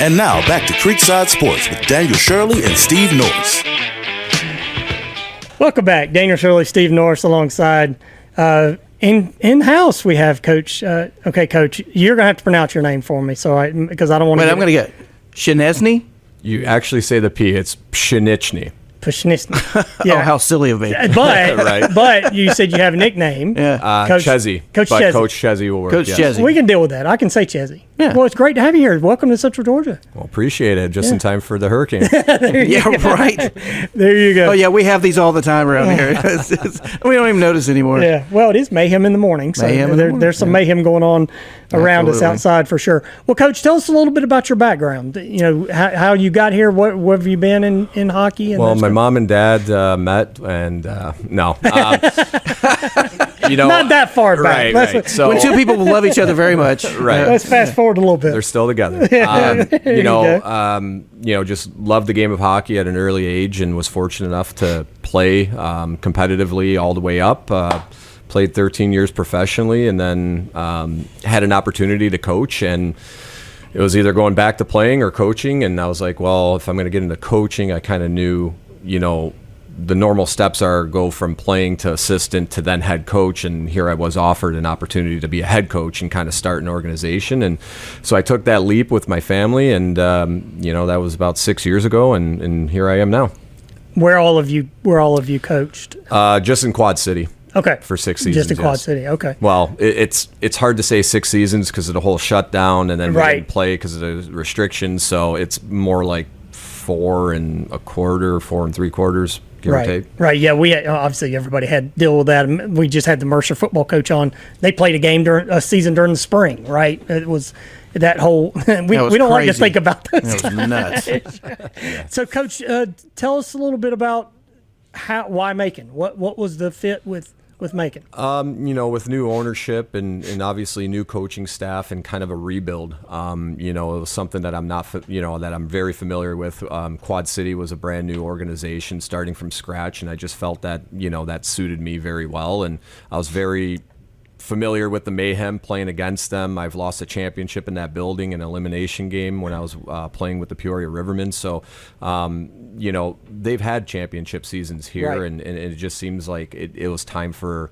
And now back to Creekside Sports with Daniel Shirley and Steve Norris. Welcome back. Daniel Shirley, Steve Norris alongside. In-house we have Coach. Okay, Coach, you're going to have to pronounce your name for me because I don't want to. Wait, I'm going to get Pszenyczny? You actually say the P. It's Pszenyczny. Pszenyczny. Yeah. Oh, how silly of me. But, right. But you said you have a nickname. Yeah. Coach Chezzy. Coach but Chezzy. Coach Chezzy will work. Coach yes. Chezzy. We can deal with that. I can say Chezzy. Yeah. Well, it's great to have you here. Welcome to Central Georgia. Well, appreciate it. Just in time for the hurricane. Yeah, right. There you go. Oh, yeah, we have these all the time around here. We don't even notice anymore. Yeah, well, it is mayhem in the morning. So Mayhem in the morning, there's some mayhem going on around us Absolutely. outside for sure. Well, Coach, tell us a little bit about your background. You know, how you got here. What have you been in hockey? And Well, that my stuff? mom and dad met, and no. Not that far back. Right. So When two people love each other very much. Right. Let's fast forward a little bit. they're still together. Just loved the game of hockey at an early age, and was fortunate enough to play competitively all the way up. Played 13 years professionally, and then had an opportunity to coach, and it was either going back to playing or coaching. And I was like, well, if I'm going to get into coaching, I kind of knew, the normal steps are go from playing to assistant to then head coach, and here I was offered an opportunity to be a head coach and kind of start an organization. And so I took that leap with my family, and that was about 6 years ago, and here I am now. Where all of you coached? Just in Quad City. Okay. For 6 seasons. Just in Quad yes. City. Okay. Well, it's hard to say 6 seasons because of the whole shutdown, and then we Right. didn't play because of the restrictions. So it's more like 4 1/4, 4 3/4, give or take. Right. Yeah. We had, obviously everybody had to deal with that. We just had the Mercer football coach on. They played a season during the spring. Right. It was that whole. we don't like to crazy. think about this. That was nuts. So, Coach, tell us a little bit about why Macon. What was the fit with Macon? With new ownership and obviously new coaching staff and kind of a rebuild, it was something that that I'm very familiar with. Quad City was a brand new organization starting from scratch, and I just felt that, that suited me very well. And I was very familiar with the mayhem playing against them. I've lost a championship in that building, an elimination game when I was playing with the Peoria Rivermen. So, they've had championship seasons here, Right. and it just seems like it was time for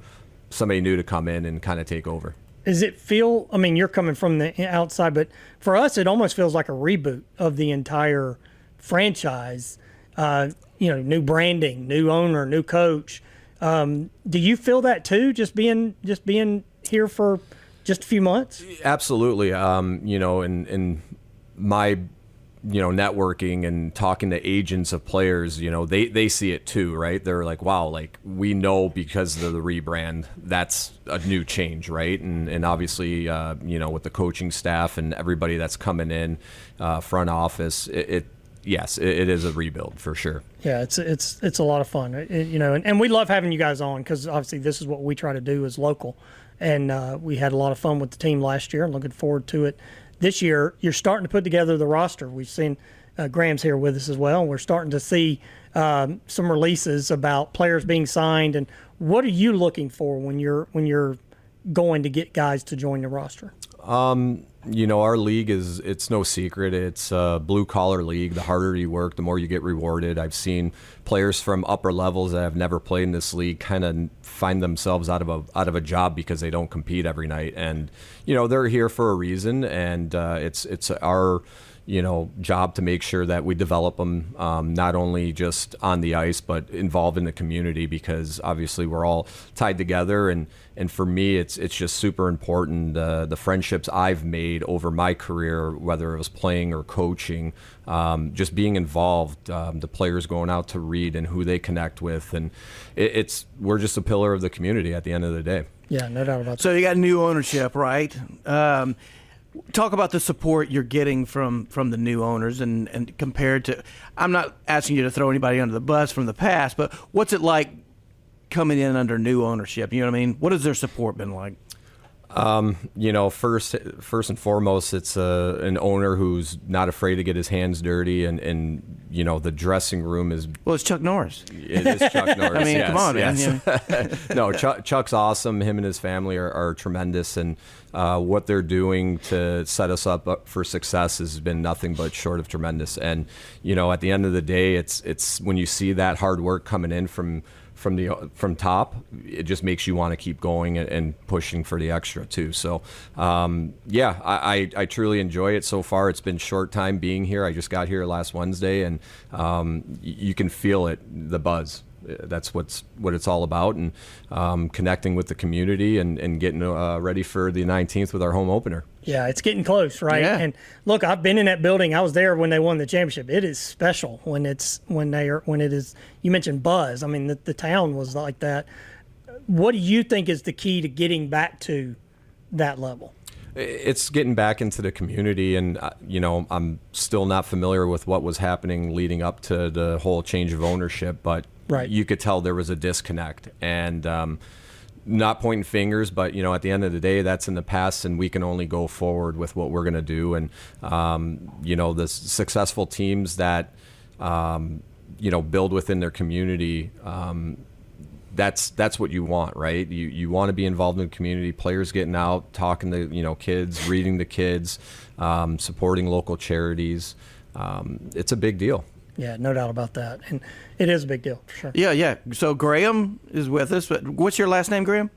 somebody new to come in and kind of take over. Does it feel, I mean, you're coming from the outside, but for us, it almost feels like a reboot of the entire franchise. New branding, new owner, new coach. Do you feel that too? Just being here for just a few months? Absolutely. In my, networking and talking to agents of players, they see it too, right? They're like, wow, like we know because of the rebrand, that's a new change, right? And obviously, with the coaching staff and everybody that's coming in, front office, yes, it is a rebuild for sure. Yeah, it's a lot of fun, and we love having you guys on because obviously this is what we try to do as local, and we had a lot of fun with the team last year. I'm looking forward to it this year. You're starting to put together the roster. We've seen Graham's here with us as well, and we're starting to see some releases about players being signed. And what are you looking for when you're going to get guys to join the roster? Our league it's no secret. It's a blue collar league. The harder you work, the more you get rewarded. I've seen players from upper levels that have never played in this league kind of find themselves out of a job because they don't compete every night. And, they're here for a reason. And it's our, job to make sure that we develop them, not only just on the ice, but involved in the community, because obviously we're all tied together. And for me, it's just super important. The friendships I've made over my career, whether it was playing or coaching, just being involved, the players going out to read and who they connect with. And we're just a pillar of the community at the end of the day. Yeah, no doubt about that. So you got new ownership, right? Talk about the support you're getting from the new owners and compared to, I'm not asking you to throw anybody under the bus from the past, but what's it like coming in under new ownership? You know what I mean? What has their support been like? First and foremost, it's an owner who's not afraid to get his hands dirty, and the dressing room is. Well, it's Chuck Norris. It is Chuck Norris. I mean, yes, come on, man. yes. No, Chuck's awesome. Him and his family are tremendous, and what they're doing to set us up for success has been nothing but short of tremendous. And at the end of the day, it's when you see that hard work coming in from top, it just makes you want to keep going and pushing for the extra too. So, I truly enjoy it so far. It's been short time being here. I just got here last Wednesday, and you can feel it, the buzz. That's what it's all about, and connecting with the community and getting ready for the 19th with our home opener. Yeah, it's getting close, right? Yeah. And look, I've been in that building. I was there when they won the championship. It is special when it is. You mentioned buzz. I mean, the town was like that. What do you think is the key to getting back to that level? It's getting back into the community, and I'm still not familiar with what was happening leading up to the whole change of ownership, but right. You could tell there was a disconnect, and not pointing fingers, but at the end of the day, that's in the past, and we can only go forward with what we're going to do. And the successful teams that build within their community. That's what you want, right? You want to be involved in the community, players getting out, talking to kids, reading to kids, supporting local charities. It's a big deal. Yeah, no doubt about that, and it is a big deal for sure. Yeah. So Graham is with us. But what's your last name, Graham?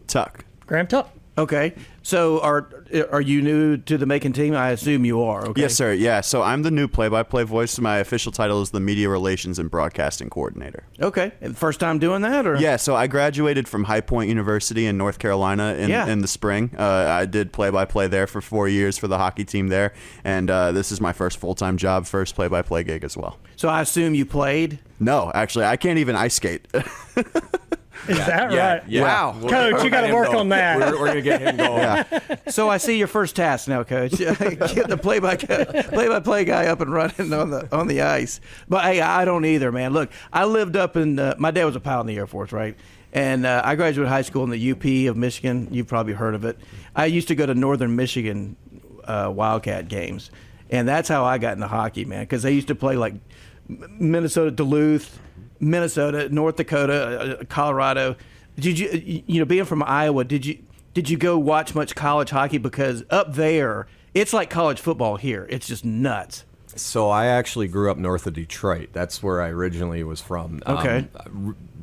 Tuck. Graham Tuck. Okay. So are you new to the Macon team? I assume you are. Okay. Yes, sir. Yeah. So I'm the new play-by-play voice. My official title is the Media Relations and Broadcasting Coordinator. Okay. And first time doing that, or? Yeah. So I graduated from High Point University in North Carolina in the spring. I did play-by-play there for 4 years for the hockey team there, and this is my first full-time job, first play-by-play gig as well. So I assume you played? No, actually, I can't even ice skate. Is that right? Yeah. Wow. Coach, you got to work on that. We're going to get him going. Yeah. So I see your first task now, Coach. Get the play-by-play guy up and running on the ice. But hey, I don't either, man. Look, I lived up in. My dad was a pilot in the Air Force, right? And I graduated high school in the UP of Michigan. You've probably heard of it. I used to go to Northern Michigan Wildcat games, and that's how I got into hockey, man. Because they used to play like Minnesota, Duluth, Minnesota, North Dakota, Colorado. Did you being from Iowa, did you go watch much college hockey? Because up there, it's like college football here. It's just nuts. So I actually grew up north of Detroit. That's where I originally was from. Okay.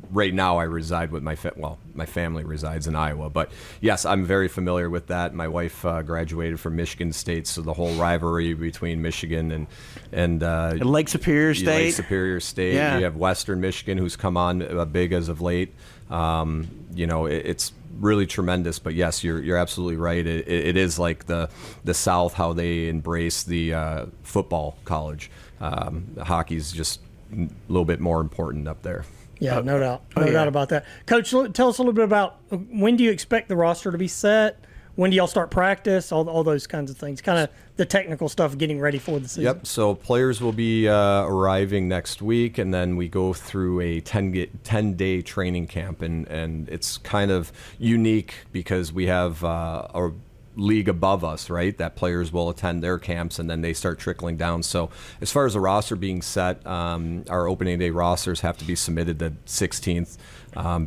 Right now I reside with my family resides in Iowa, but yes, I'm very familiar with that. My wife graduated from Michigan State, so the whole rivalry between Michigan and Lake Superior State. Lake Superior State. Yeah. You have Western Michigan, who's come on big as of late. It's really tremendous. But yes, you're absolutely right. It is like the South, how they embrace the football college. Hockey's just a little bit more important up there. Yeah, no doubt. No doubt about that. Coach, tell us a little bit about when do you expect the roster to be set? When do y'all start practice? All those kinds of things. Kind of the technical stuff getting ready for the season. Yep. So players will be arriving next week, and then we go through a 10-day training camp. And it's kind of unique because we have a league above us, right? That players will attend their camps, and then they start trickling down. So as far as the roster being set, our opening day rosters have to be submitted the 16th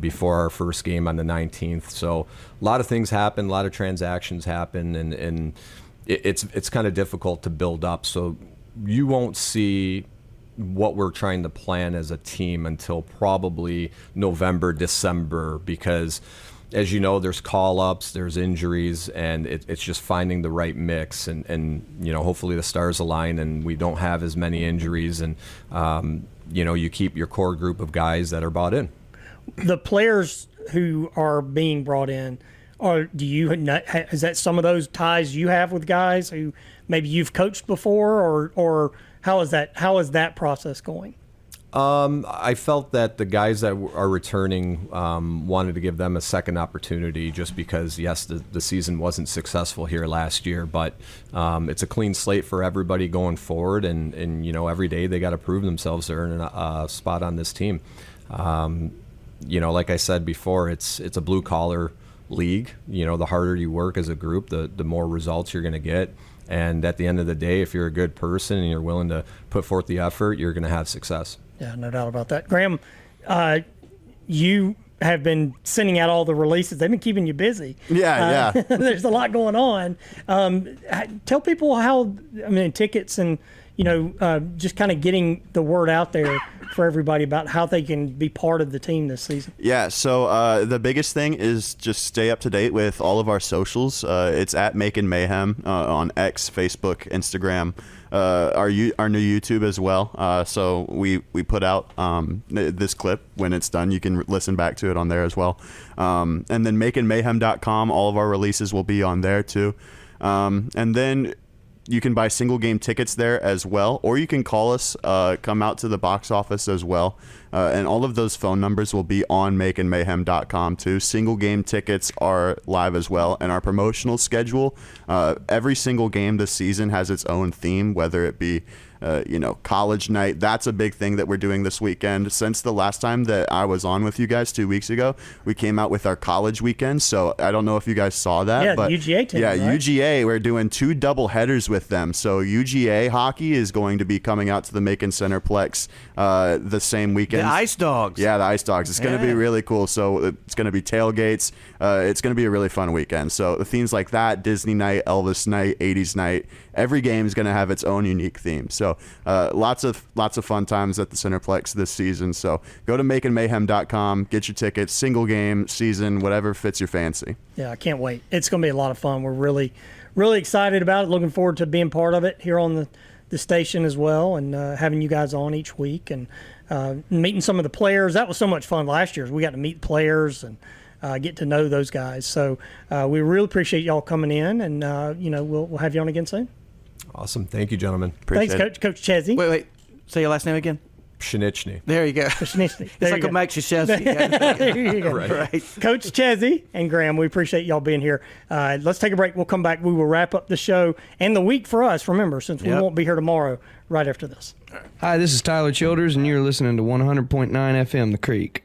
before our first game on the 19th. So a lot of things happen, a lot of transactions happen, and it's kind of difficult to build up. So you won't see what we're trying to plan as a team until probably November, December, because as you know, there's call-ups, there's injuries, and it's just finding the right mix. And hopefully the stars align and we don't have as many injuries, and you keep your core group of guys that are bought in. The players who are being brought in, is that some of those ties you have with guys who maybe you've coached before, or how is that process going? I felt that the guys that are returning wanted to give them a second opportunity, just because, yes, the season wasn't successful here last year, but it's a clean slate for everybody going forward, and every day they got to prove themselves to earn a spot on this team. Like I said before, it's a blue collar league. You know, the harder you work as a group, the more results you're going to get. And at the end of the day, if you're a good person and you're willing to put forth the effort, you're going to have success. Yeah, no doubt about that. Graham, you have been sending out all the releases. They've been keeping you busy. Yeah. There's a lot going on. Tell people how, tickets and, just kind of getting the word out there for everybody about how they can be part of the team this season. Yeah, so the biggest thing is just stay up to date with all of our socials. It's at Making Mayhem on X, Facebook, Instagram, our new YouTube as well. So we put out this clip. When it's done, you can listen back to it on there as well. And then makingmayhem.com, all of our releases will be on there too. And then you can buy single game tickets there as well, or you can call us, come out to the box office as well. And all of those phone numbers will be on makingmayhem.com too. Single game tickets are live as well. And our promotional schedule, every single game this season has its own theme, whether it be college night. That's a big thing that we're doing this weekend. Since the last time that I was on with you guys 2 weeks ago, we came out with our college weekend. So I don't know if you guys saw that. Yeah, but the UGA team, right? UGA, we're doing 2 double headers with them. So UGA hockey is going to be coming out to the Macon Centerplex the same weekend. The Ice Dogs. Yeah, the Ice Dogs. It's going to be really cool. So it's going to be tailgates. It's going to be a really fun weekend. So the themes like that, Disney night, Elvis night, 80s night, every game is going to have its own unique theme. So lots of fun times at the Centerplex this season. So go to makingmayhem.com, get your tickets, single game, season, whatever fits your fancy. Yeah, I can't wait. It's going to be a lot of fun. We're really, really excited about it. Looking forward to being part of it here on the station as well, and having you guys on each week and meeting some of the players. That was so much fun last year. We got to meet players and get to know those guys. So we really appreciate y'all coming in, and we'll have you on again soon. Awesome. Thank you, gentlemen. Thanks, Coach Chezzy. Wait. Say your last name again. Pszenyczny. There you go. Pszenyczny. It's like a Mike Krzyzewski. There you go. Right. Coach Chezzy and Graham, we appreciate y'all being here. Let's take a break. We'll come back. We will wrap up the show and the week for us, remember, since we won't be here tomorrow, right after this. Hi, this is Tyler Childers, and you're listening to 100.9 FM The Creek.